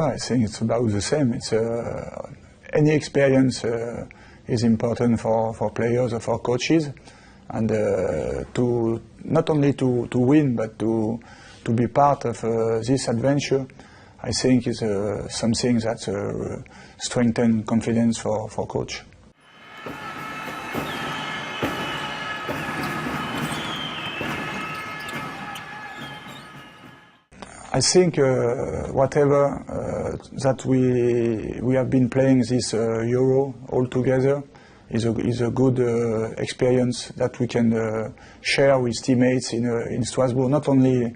I think it's about the same. It's any experience is important for players or for coaches, and to not only to win but to be part of this adventure, I think is something that strengthens confidence for coach. I think whatever that we have been playing this Euro all together is a good experience that we can share with teammates in Strasbourg. Not only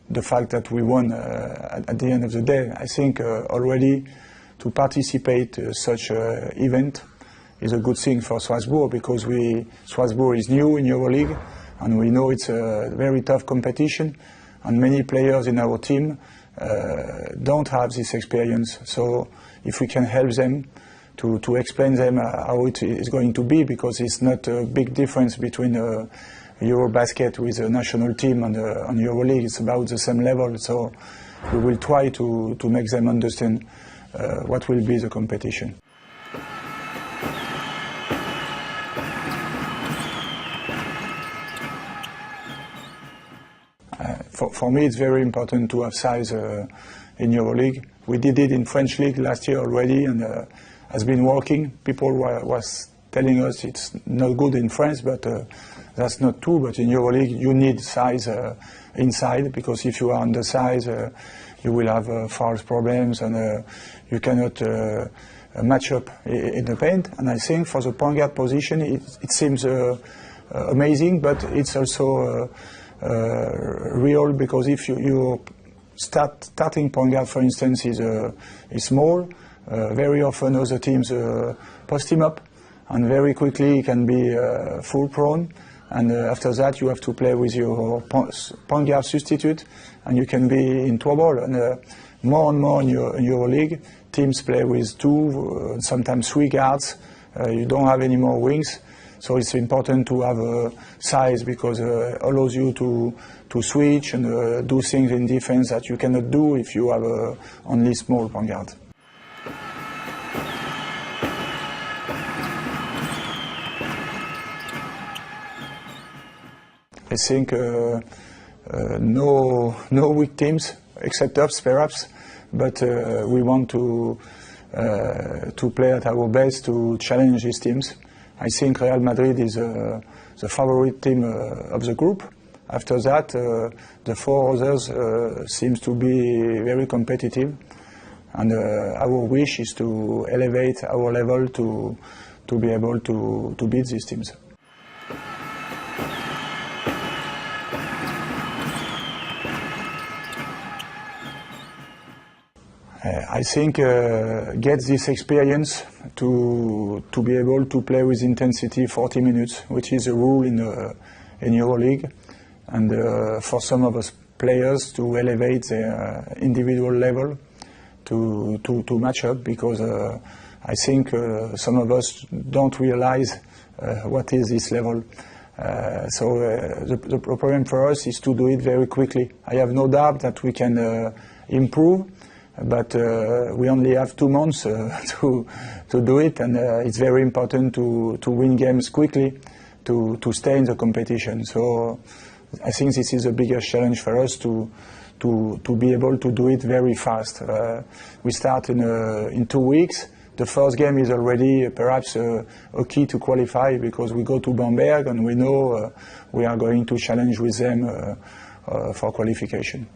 the fact that we won at the end of the day. I think already to participate such event is a good thing for Strasbourg, because Strasbourg is new in EuroLeague, and we know it's a very tough competition. And many players in our team don't have this experience. So if we can help them to explain them how it is going to be, because it's not a big difference between Eurobasket with a national team and EuroLeague. It's about the same level. So we will try to make them understand what will be the competition. For me, it's very important to have size in EuroLeague. We did it in French League last year already, and has been working. People was telling us it's not good in France, but that's not true. But in EuroLeague, you need size inside, because if you are undersized, you will have false problems, and you cannot match up in the paint. And I think for the point guard position, it seems amazing, but it's also real, because if your starting point guard, for instance, is small, very often other teams post him up, and very quickly he can be full prone, and after that you have to play with your point guard substitute, and you can be in trouble. And more and more in your league, teams play with 2, sometimes 3 guards. You don't have any more wings. So it's important to have size, because it allows you to switch and do things in defense that you cannot do if you have only small point guard. I think no weak teams, except us perhaps, but we want to play at our best to challenge these teams. I think Real Madrid is the favorite team of the group. After that, the 4 others seems to be very competitive, and our wish is to elevate our level to be able to beat these teams. I think get this experience to be able to play with intensity 40 minutes, which is a rule in EuroLeague, and for some of us players to elevate their individual level to match up, because I think some of us don't realize what is this level. So the problem for us is to do it very quickly. I have no doubt that we can improve, but we only have 2 months to do it, and it's very important to win games quickly to stay in the competition. So I think this is the biggest challenge for us, to be able to do it very fast. We start in 2 weeks. The first game is already perhaps a key to qualify, because we go to Bamberg and we know we are going to challenge with them for qualification.